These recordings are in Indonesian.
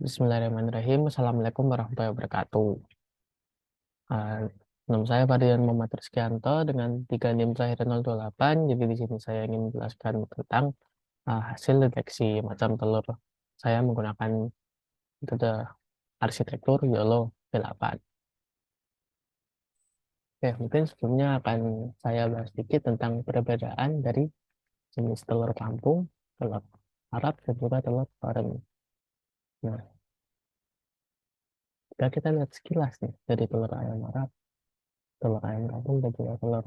Bismillahirrahmanirrahim. Assalamualaikum warahmatullahi wabarakatuh. Uh, Nama saya Fadrian Muhammad Rizkyanto dengan 3 NIM terakhir 028. Jadi di sini saya ingin menjelaskan tentang hasil deteksi macam telur. Saya menggunakan metode arsitektur YOLO V8. Oke, mungkin sebelumnya akan saya bahas sedikit tentang perbedaan dari jenis telur kampung, telur Arab, dan juga telur oren. Nah, jika kita lihat sekilas nih dari telur ayam Arab, telur ayam kampung, dan juga telur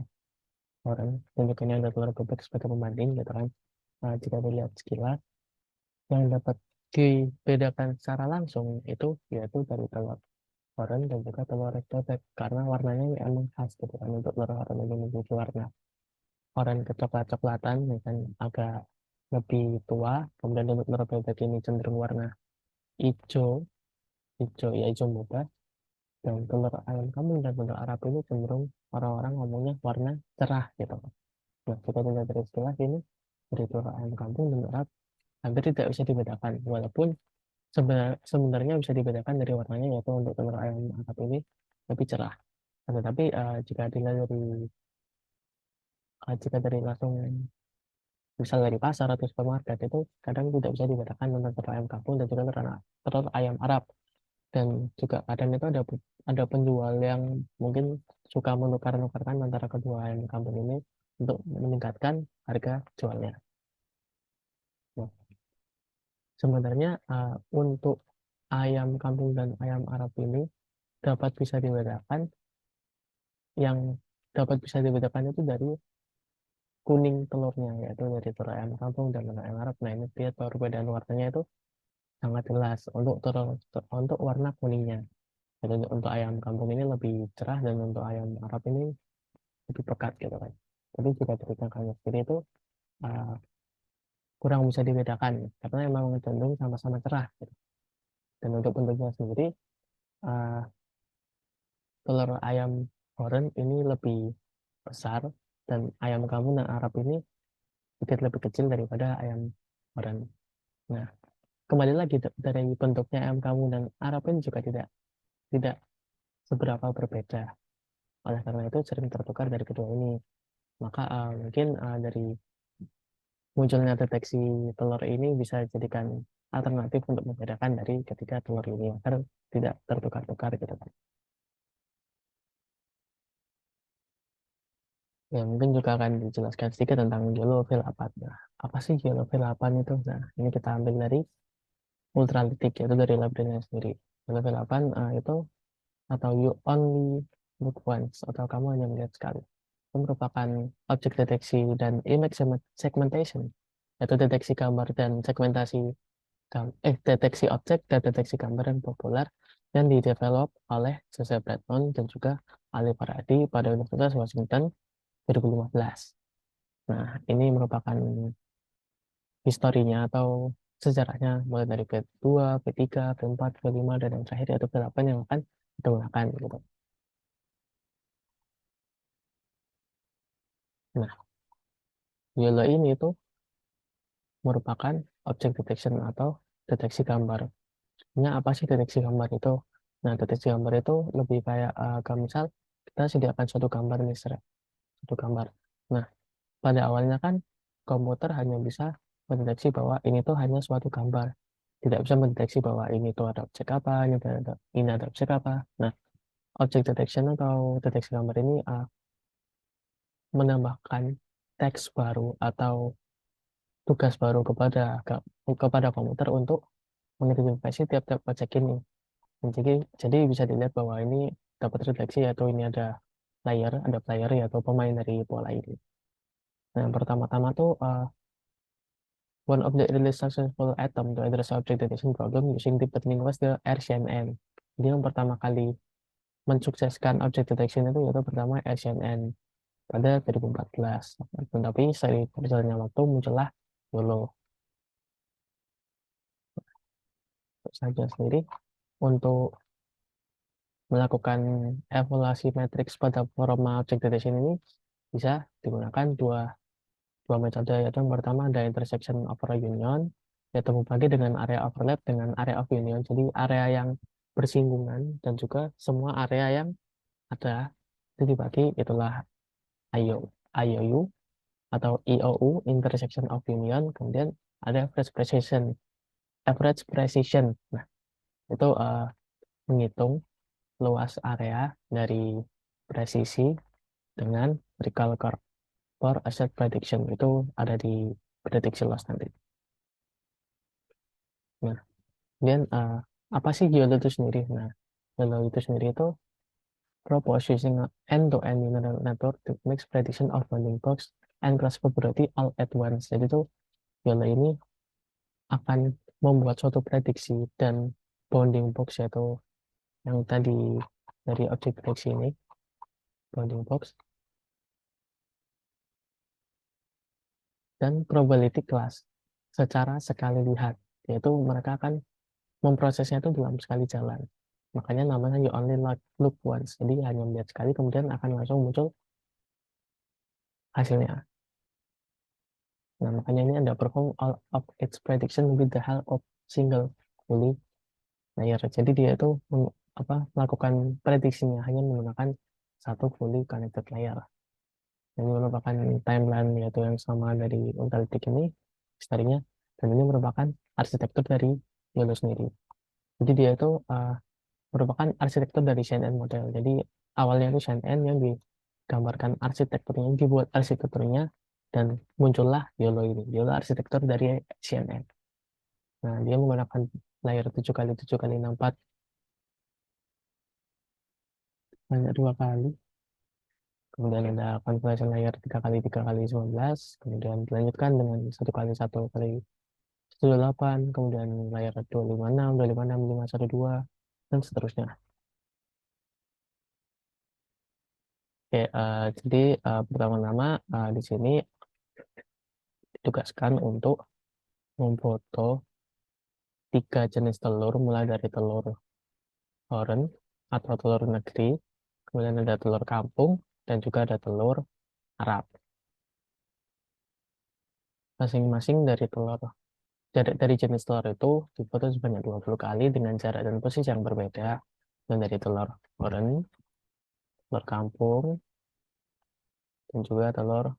orang bentuknya ada telur bebek sebagai pembanding gitu kan. Nah, jika dilihat sekilas yang dapat dibedakan secara langsung itu yaitu dari telur oren dan juga telur red bebek karena warnanya emang khas gitu kan. Untuk telur oren ini memiliki warna oren kecoklat-coklatan ya kan, agak lebih tua. Kemudian untuk telur bebek ini cenderung warna hijau, hijau ya hijau muda. Dan telur ayam kampung dan telur Arab ini cenderung orang-orang ngomongnya warna cerah gitu. Nah, kita lihat dari sekilas ini dari telur ayam kampung dan Arab hampir tidak bisa dibedakan, walaupun sebenarnya bisa dibedakan dari warnanya, yaitu untuk telur ayam Arab ini lebih cerah. Nah, tetapi jika dilihat dari langsung misal dari pasar atau supermarket itu kadang tidak bisa dibedakan antara telur ayam kampung dan juga telur ayam Arab. Dan juga kadang itu ada penjual yang mungkin suka menukar-nukarkan antara kedua ayam kampung ini untuk meningkatkan harga jualnya. Nah, sebenarnya untuk ayam kampung dan ayam Arab ini dapat bisa dibedakan, yang dapat bisa dibedakan itu dari kuning telurnya, yaitu dari telur ayam kampung dan telur ayam Arab. Nah, ini dia perbedaan warnanya itu sangat jelas untuk untuk warna kuningnya. Jadi untuk ayam kampung ini lebih cerah dan untuk ayam Arab ini lebih pekat gitu kan. Tapi jika dari cangkangnya sendiri itu uh, kurang bisa dibedakan karena memang cenderung sama-sama cerah gitu. Dan untuk bentuknya sendiri uh, telur ayam oren ini lebih besar dan ayam kampung dan Arab ini sedikit lebih kecil daripada ayam oren. Nah, kembali lagi dari bentuknya ayam kampung dan Arab ini juga tidak tidak seberapa berbeda. Oleh karena itu sering tertukar dari kedua ini. Maka mungkin dari munculnya deteksi telur ini bisa jadikan alternatif untuk membedakan dari ketiga telur ini agar tidak tertukar-tukar gitu kan. Ya, mungkin juga akan dijelaskan sedikit tentang yellow veil apa. Nah, apa sih yellow veil apa itu? Nah, ini kita ambil dari ultralitik, yaitu dari labelnya sendiri. Yellow veil apa itu atau you only look once atau kamu hanya melihat sekali. Itu merupakan objek deteksi dan image segmentation, yaitu deteksi gambar dan segmentasi deteksi objek dan deteksi gambar yang populer yang didevelop oleh Joseph Bradman dan juga Ali Faradi pada Universitas Washington 2015. Nah, ini merupakan historinya atau sejarahnya mulai dari V2, V3, V4, V5, dan yang terakhir yaitu V8 yang akan digunakan gitu. Nah, YOLO ini itu merupakan object detection atau deteksi gambar. Ini apa sih deteksi gambar itu? Nah, deteksi gambar itu lebih kayak misal kita sediakan suatu gambar nih, suatu gambar. Nah, pada awalnya kan komputer hanya bisa mendeteksi bahwa ini tuh hanya suatu gambar. Tidak bisa mendeteksi bahwa ini tuh ada objek apa, ini ada objek apa. Nah, object detection atau deteksi gambar ini menambahkan teks baru atau tugas baru kepada komputer untuk mengidentifikasi tiap-tiap objek ini. Jadi bisa dilihat bahwa ini dapat terdeteksi atau ini ada player ya, atau pemain dari pola ini. Nah, yang pertama-tama tuh one of the earliest successful attempt to address object detection problem using deep learning was the RCNN. Dia yang pertama kali mensukseskan object detection itu yaitu pertama RCNN pada 2014. Tetapi seiring berjalannya waktu muncullah YOLO saja sendiri untuk melakukan evaluasi matriks pada forma object detection ini bisa digunakan dua metode, yaitu yang pertama ada intersection over union yaitu membagi dengan area overlap dengan area of union. Jadi area yang bersinggungan dan juga semua area yang ada itu dibagi, itulah IOU atau IOU, intersection of union. Kemudian ada average precision. Nah, itu menghitung luas area dari presisi dengan recall curve for asset prediction. Itu ada di prediksi loss nanti. Nah, kemudian apa sih YOLO itu sendiri? Nah, YOLO itu sendiri itu propose using a end-to-end neural network to make prediction of bounding box and class probability all at once. Jadi itu YOLO ini akan membuat suatu prediksi dan bounding box, yaitu yang tadi dari objek prediksi ini, bounding box, dan probability class secara sekali lihat, yaitu mereka akan memprosesnya itu dalam sekali jalan. Makanya namanya you only look once. Jadi hanya melihat sekali, kemudian akan langsung muncul hasilnya. Nah, makanya ini Anda perform all of its prediction with the help of single fully layer. Jadi dia itu melakukan prediksinya hanya menggunakan satu fully connected layer. Ini merupakan timeline yaitu yang sama dari Ontalytics ini historinya, dan ini merupakan arsitektur dari YOLO sendiri. Jadi dia itu merupakan arsitektur dari CNN model. Jadi awalnya itu CNN yang digambarkan arsitekturnya, dibuat arsitekturnya, dan muncullah YOLO ini. YOLO arsitektur dari CNN. Nah, dia menggunakan layer 7x7x64, banyak 2 kali. Kemudian ada constellation layer 3x3x19, kemudian dilanjutkan dengan 1x1x128, kemudian layer 256, 256, 512, dan seterusnya. Oke, jadi pertama-tama di sini ditugaskan untuk memfoto 3 jenis telur, mulai dari telur horn atau telur negeri, kemudian ada telur kampung, dan juga ada telur Arab. Masing-masing dari jenis telur itu difoto sebanyak 20 kali dengan jarak dan posisi yang berbeda, dan dari telur horn, telur kampung, dan juga telur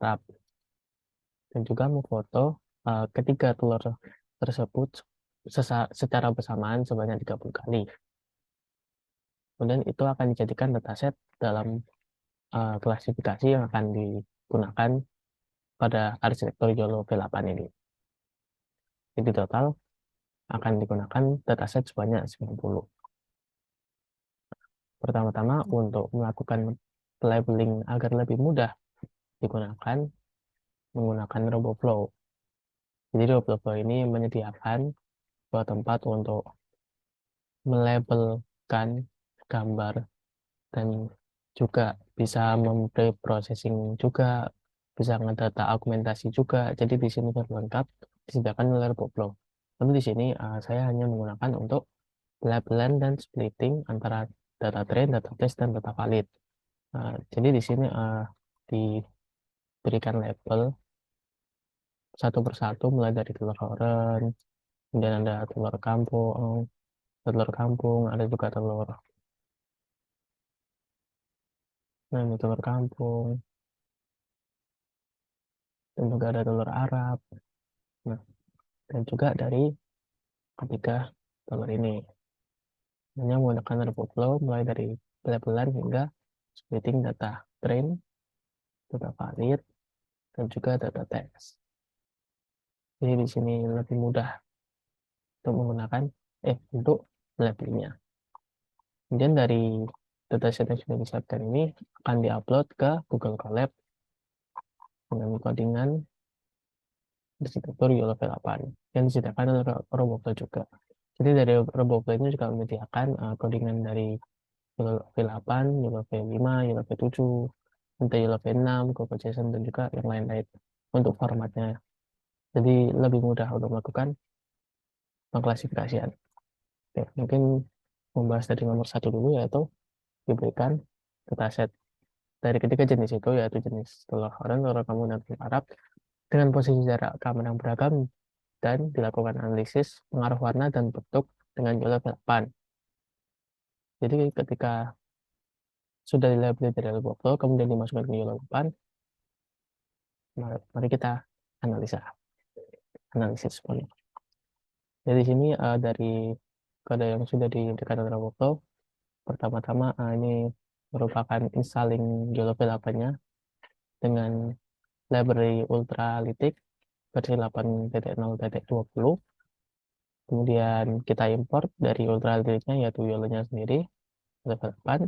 Arab. Dan juga memfoto ketiga telur tersebut secara bersamaan sebanyak 30 kali. Kemudian itu akan dijadikan dataset dalam klasifikasi yang akan digunakan pada arsitektur YOLO V8 ini. Jadi total akan digunakan dataset sebanyak 90. Pertama-tama untuk melakukan labeling agar lebih mudah digunakan menggunakan RoboFlow. Jadi RoboFlow ini menyediakan sebuah tempat untuk melabelkan gambar dan juga bisa mempreprocessing juga, bisa ngedata augmentasi juga. Jadi di sini lengkap disediakan oleh RoboFlow. Tapi di sini saya hanya menggunakan untuk labeling dan splitting antara data train, data test, dan data valid. Jadi di sini diberikan label satu persatu mulai dari telur horn, kemudian ada telur kampung, ada juga telur kampung, dan juga ada telur Arab. Nah, dan juga dari ketiga telur ini. Hanya menggunakan RoboFlow mulai dari pelabelan hingga splitting data train, data valid, dan juga data text. Jadi di sini lebih mudah untuk menggunakan untuk labelingnya. Kemudian dari dataset yang sudah disiapkan ini akan diupload ke Google Colab dengan codingan arsitektur YOLO V8 yang disediakan oleh RoboFlow juga. Jadi dari RoboFlow ini juga menyediakan codingan dari YOLO V8, YOLO V5, YOLO V7, nanti YOLO V6, JSON, dan juga yang lain-lain untuk formatnya. Jadi lebih mudah untuk melakukan pengklasifikasian. Oke, mungkin membahas dari nomor 1 dulu, yaitu diberikan dataset dari ketiga jenis itu, yaitu jenis telur horn, telur kampung, dan telur Arab dengan posisi jarak rekaman yang beragam dan dilakukan analisis pengaruh warna dan bentuk dengan YOLO 8. Jadi ketika sudah dilabeli dari workflow, kemudian dimasukkan ke YOLO 8, mari kita analisis semuanya. Jadi di sini dari kode yang sudah diberikan oleh workflow, pertama-tama ini merupakan installing YOLO 8-nya dengan library Ultralytic versi 8.0.20. Kemudian kita import dari Ultralytic-nya yaitu YOLO-nya sendiri level 8.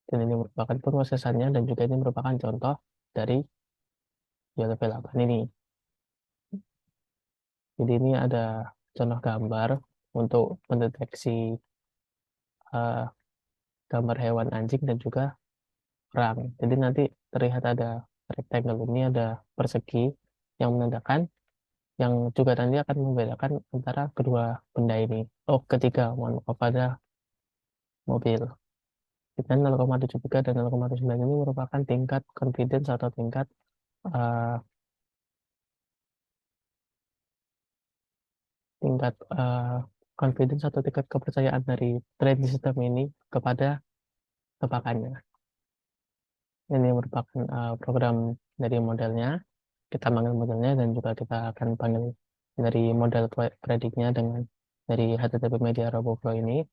Dan ini merupakan proses-prosesnya dan juga ini merupakan contoh dari YOLO 8 ini. Jadi ini ada contoh gambar untuk mendeteksi uh, gambar hewan anjing dan juga orang. Jadi nanti terlihat ada rectangle ini, ada persegi yang menandakan, yang juga nanti akan membedakan antara kedua benda ini. Oh, ketiga, mohon maaf, ada mobil. Dan 0,73 dan 0,9 ini merupakan tingkat confidence atau uh, tingkat confidence atau tingkat kepercayaan dari trading system ini kepada tebakannya. Ini merupakan program dari modelnya. Kita panggil modelnya dan juga kita akan panggil dari model prediknya dengan dari HTTP Media RoboFlow ini.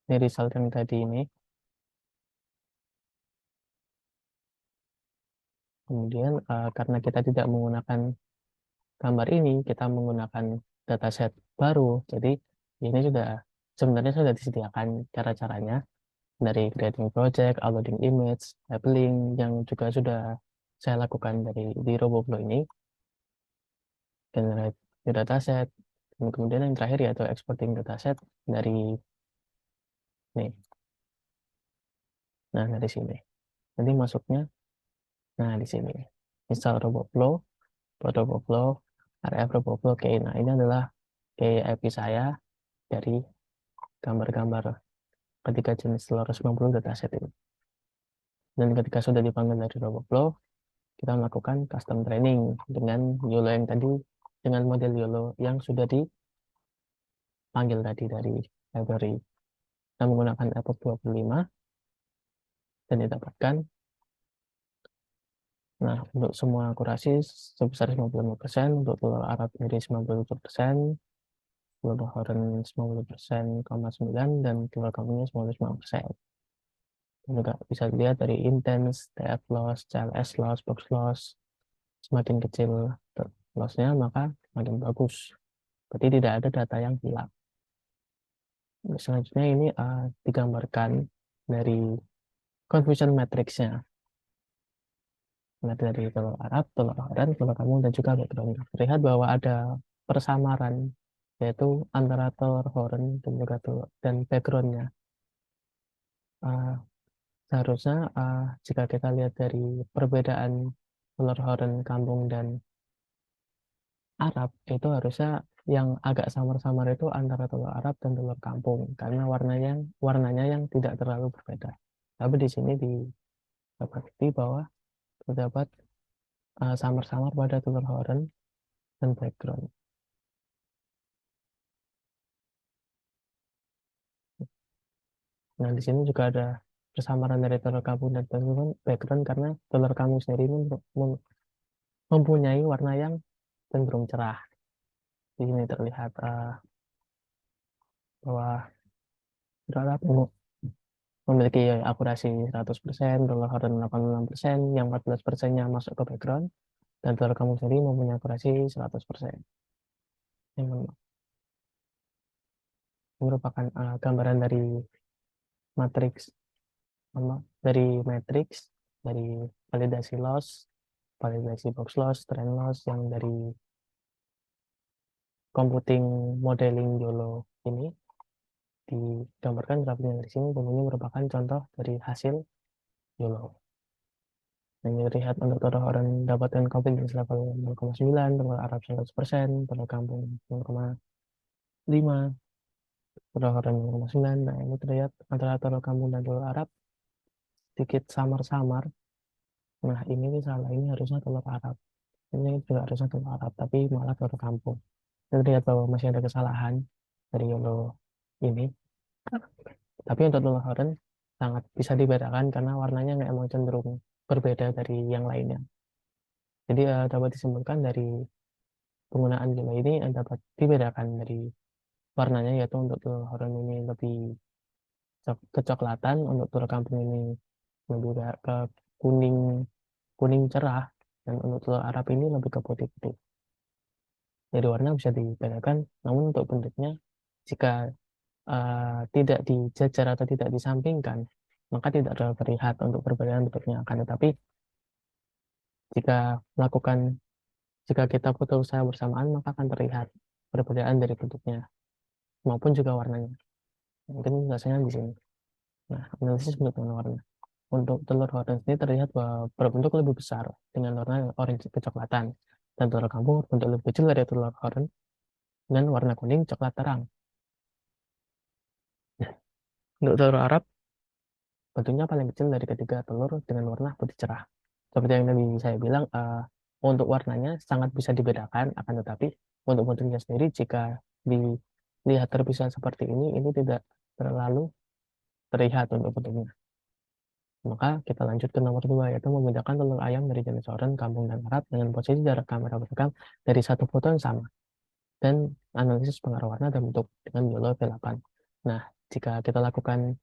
Ini result yang tadi ini. Kemudian karena kita tidak menggunakan gambar ini, kita menggunakan dataset baru. Jadi ini sebenarnya sudah disediakan cara-caranya dari creating project, uploading image, labeling yang juga sudah saya lakukan dari di RoboFlow ini, generate new dataset, dan kemudian yang terakhir yaitu exporting dataset dari nih. Nah, dari sini. Nanti masuknya, nah di sini. Install RoboFlow, buat RoboFlow, RF RoboFlow key. Nah, ini adalah key IP saya dari gambar-gambar ketiga jenis telur 90 dataset ini. Dan ketika sudah dipanggil dari RoboFlow, kita melakukan custom training dengan YOLO yang tadi, dengan model YOLO yang sudah dipanggil tadi dari library. Kita menggunakan Epoch 25 dan didapatkan. Nah, untuk semua akurasi sebesar 95%, untuk telur Arab sendiri 97%, telur Horen 90,9%, dan telur kambingnya 99%. Juga bisa dilihat dari intense, TF loss, CLS loss, box loss, semakin kecil lossnya maka semakin bagus. Berarti tidak ada data yang hilang. Selanjutnya ini digambarkan dari confusion matrix-nya. Nah, dari telur Arab, telur Horen, telur kampung, dan juga background. Terlihat bahwa ada persamaran, yaitu antara telur Horen dan juga dan background-nya. Seharusnya jika kita lihat dari perbedaan telur Horen, kampung, dan Arab, itu harusnya yang agak samar-samar itu antara telur Arab dan telur kampung, karena warnanya yang tidak terlalu berbeda. Tapi di sini didapati bahwa terdapat samar-samar pada telur Horen dan background. Nah, di sini juga ada persamaran dari telur kampung dan background karena telur kampung sendiri ini mempunyai warna yang cenderung cerah. Di sini terlihat bahwa telur kampung memiliki akurasi 100%, telur Horen 86%, yang 14%-nya masuk ke background, dan telur kampung sendiri mempunyai akurasi 100%. Yang merupakan gambaran dari matriks, dari validasi loss, validasi box loss, trend loss yang dari computing modeling YOLO ini digambarkan grafiknya dari sini, dan ini merupakan contoh dari hasil YOLO. Yang terlihat untuk telur Horen mendapatkan confidence level 0,9, telur Arab 100%, telur kampung 0,5, telur Horen 0,9. Nah, ini terlihat antara telur kampung dan telur Arab sedikit samar-samar. Nah, ini salah, ini harusnya telur Arab. Ini juga harusnya telur Arab, tapi malah telur kampung. Dan terlihat bahwa masih ada kesalahan dari Yolo ini. Tapi untuk telur horn sangat bisa dibedakan karena warnanya memang cenderung berbeda dari yang lainnya. Jadi dapat disimpulkan dari penggunaan gula ini dapat dibedakan dari warnanya, yaitu untuk telur horn ini lebih kecoklatan, untuk telur kampung ini lebih ke kuning kuning cerah, dan untuk telur Arab ini lebih ke putih-putih. Dari warna bisa dibedakan, namun untuk bentuknya jika tidak dijajar atau tidak disampingkan, maka tidak ada terlihat untuk perbedaan bentuknya. Akan tetapi jika melakukan jika kita foto usaha bersamaan, maka akan terlihat perbedaan dari bentuknya maupun juga warnanya. Mungkin rasanya di sini. Nah, analisis bentuk dan warna. Untuk telur orange ini terlihat bahwa berbentuk lebih besar dengan warna orange kecoklatan. Dan telur kampung berbentuk lebih kecil dari telur orange dengan warna kuning coklat terang. Untuk telur Arab, bentuknya paling kecil dari ketiga telur dengan warna putih cerah. Seperti yang tadi saya bilang, untuk warnanya sangat bisa dibedakan, akan tetapi untuk bentuknya sendiri jika dilihat terpisah seperti ini tidak terlalu terlihat untuk bentuknya. Maka kita lanjut ke nomor 2, yaitu membedakan telur ayam dari jenis oren, kampung, dan Arab dengan posisi jarak kamera beragam dari satu foto yang sama, dan analisis pengaruh warna dan bentuk dengan YOLO V8. Nah, jika kita lakukan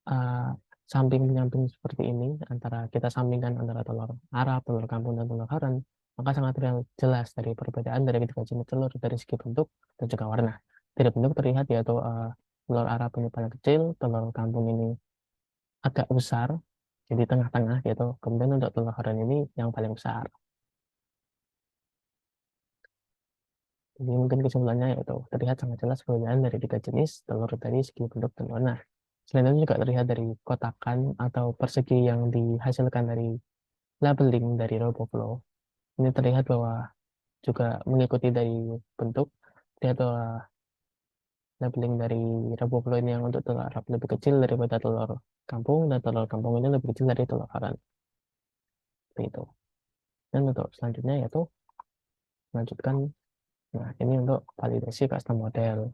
uh, samping menyamping seperti ini, antara kita sampingkan antara telur Arab, telur kampung, dan telur Haran, maka sangat jelas dari perbedaan dari ketiga jenis telur dari segi bentuk dan juga warna. Dari bentuk terlihat yaitu telur Arab ini paling kecil, telur kampung ini agak besar, jadi tengah-tengah gitu. Kemudian untuk telur Haran ini yang paling besar. Jadi mungkin kesimpulannya yaitu terlihat sangat jelas perbedaan dari tiga jenis telur dari segi bentuk dan warna. Selain itu juga terlihat dari kotakan atau persegi yang dihasilkan dari labeling dari RoboFlow. Ini terlihat bahwa juga mengikuti dari bentuk, terlihat bahwa labeling dari RoboFlow ini yang untuk telur Arab lebih kecil daripada telur kampung, dan telur kampung ini lebih kecil dari telur Haran. Seperti itu. Dan untuk selanjutnya yaitu melanjutkan, nah ini untuk validasi custom model.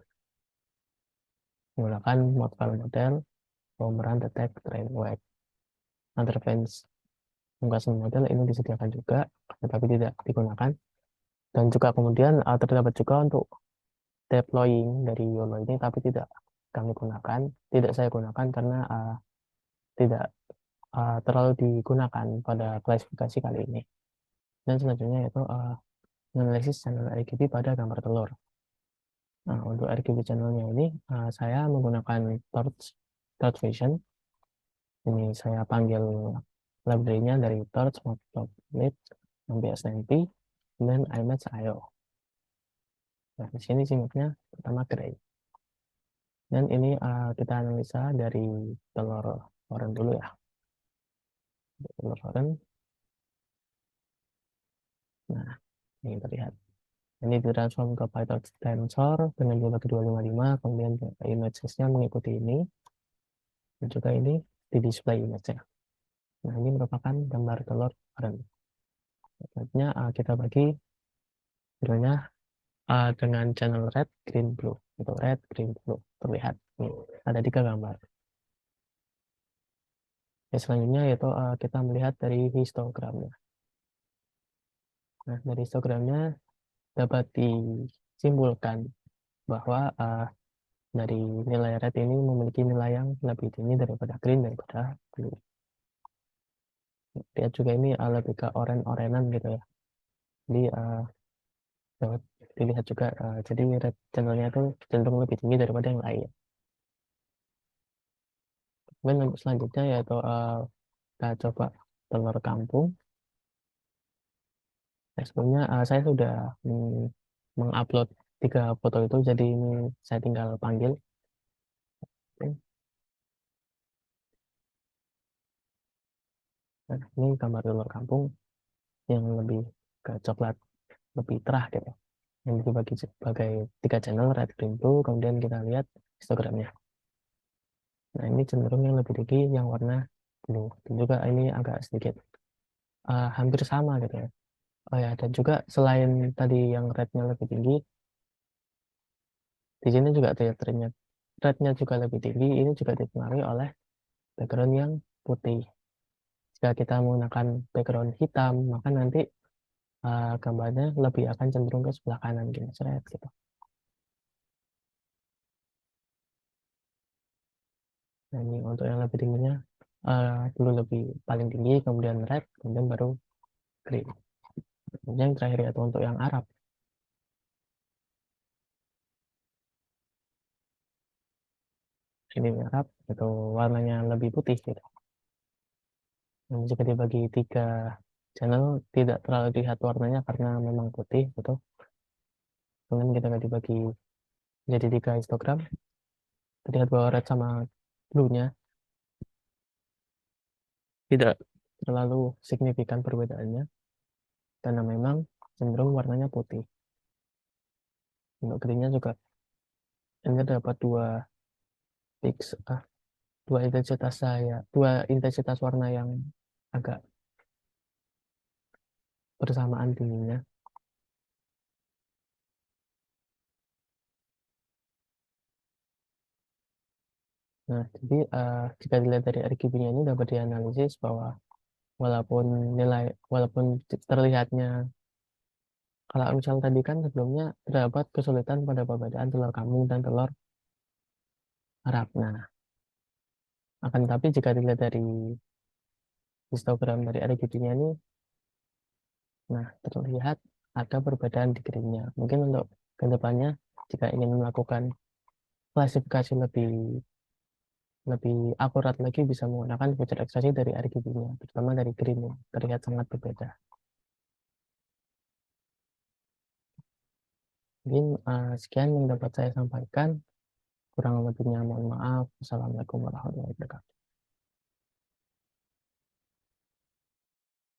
Menggunakan model model, pemeran detect, train, whack. Interface custom model ini disediakan juga, tetapi tidak digunakan. Dan juga kemudian terdapat juga untuk deploying dari YOLO ini, tapi tidak kami gunakan, tidak saya gunakan karena tidak terlalu digunakan pada klasifikasi kali ini. Dan selanjutnya yaitu analisis channel RGB pada gambar telur. Nah, untuk RGB channelnya ini saya menggunakan Torch Vision. Ini saya panggil library-nya dari Torch, Matplotlib, MBS90, dan IMAX.io. Nah, di sini simaknya pertama gray. Dan ini kita analisa dari telur oren dulu ya. Telur oren. Nah, ini terlihat. Ini ditransform ke PyTorch Tensor dengan jumlah 255, kemudian image-nya mengikuti ini, dan juga ini di display image-nya. Nah, ini merupakan gambar telur oren. Selanjutnya kita bagi filenya dengan channel red, green, blue. Itu red, green, blue. Terlihat. Nih, ada 3 gambar. Ya, selanjutnya yaitu kita melihat dari histogramnya. Nah, dari histogramnya dapat disimpulkan bahwa dari nilai red ini memiliki nilai yang lebih tinggi daripada green daripada blue. Lihat juga ini lebih ke oren-orenan gitu ya. Jadi dapat dilihat juga, jadi red channelnya itu cenderung lebih tinggi daripada yang lain. Kemudian untuk selanjutnya yaitu kita coba telur kampung. Nah, sebelumnya saya sudah mengupload 3 foto itu, jadi ini saya tinggal panggil. Oke. Nah, ini gambar telur kampung yang lebih ke coklat, lebih terah gitu. Yang dibagi sebagai 3 channel, red, green, blue. Kemudian kita lihat histogramnya. Nah, ini cenderung yang lebih tinggi yang warna blue. Dan juga ini agak sedikit hampir sama gitu ya. Oh ya, dan juga selain tadi yang rednya lebih tinggi, di sini juga rednya rednya juga lebih tinggi. Ini juga dipengaruhi oleh background yang putih. Jika kita menggunakan background hitam, maka nanti gambarnya lebih akan cenderung ke sebelah kanan gitu, seret gitu. Nah, ini untuk yang lebih tingginya dulu lebih paling tinggi, kemudian red, kemudian baru green. Kemudian yang terakhir yaitu untuk yang Arab. Ini Arab itu warnanya lebih putih gitu. Dan jika dibagi 3 channel tidak terlalu dilihat warnanya karena memang putih gitu. Kemudian kita dibagi jadi 3 histogram. Terlihat bahwa red sama blue-nya tidak terlalu signifikan perbedaannya karena memang cenderung warnanya putih. Untuk green-nya juga ini dapat pix ah, dua intensitas warna yang agak bersamaan tingginya. Nah, jadi jika dilihat dari RGB-nya ini dapat dianalisis bahwa walaupun walaupun terlihatnya, kalau misal tadi kan sebelumnya terdapat kesulitan pada perbedaan telur kambing dan telur Arab. Nah, akan tetapi jika dilihat dari histogram dari RGB-nya ini, nah terlihat ada perbedaan di green-nya. Mungkin untuk kedepannya jika ingin melakukan klasifikasi lebih lebih akurat lagi bisa menggunakan feature ekstraksi dari RGB-nya, terutama dari green yang terlihat sangat berbeda. Mungkin sekian yang dapat saya sampaikan. Kurang lebihnya mohon maaf. Assalamualaikum warahmatullahi wabarakatuh.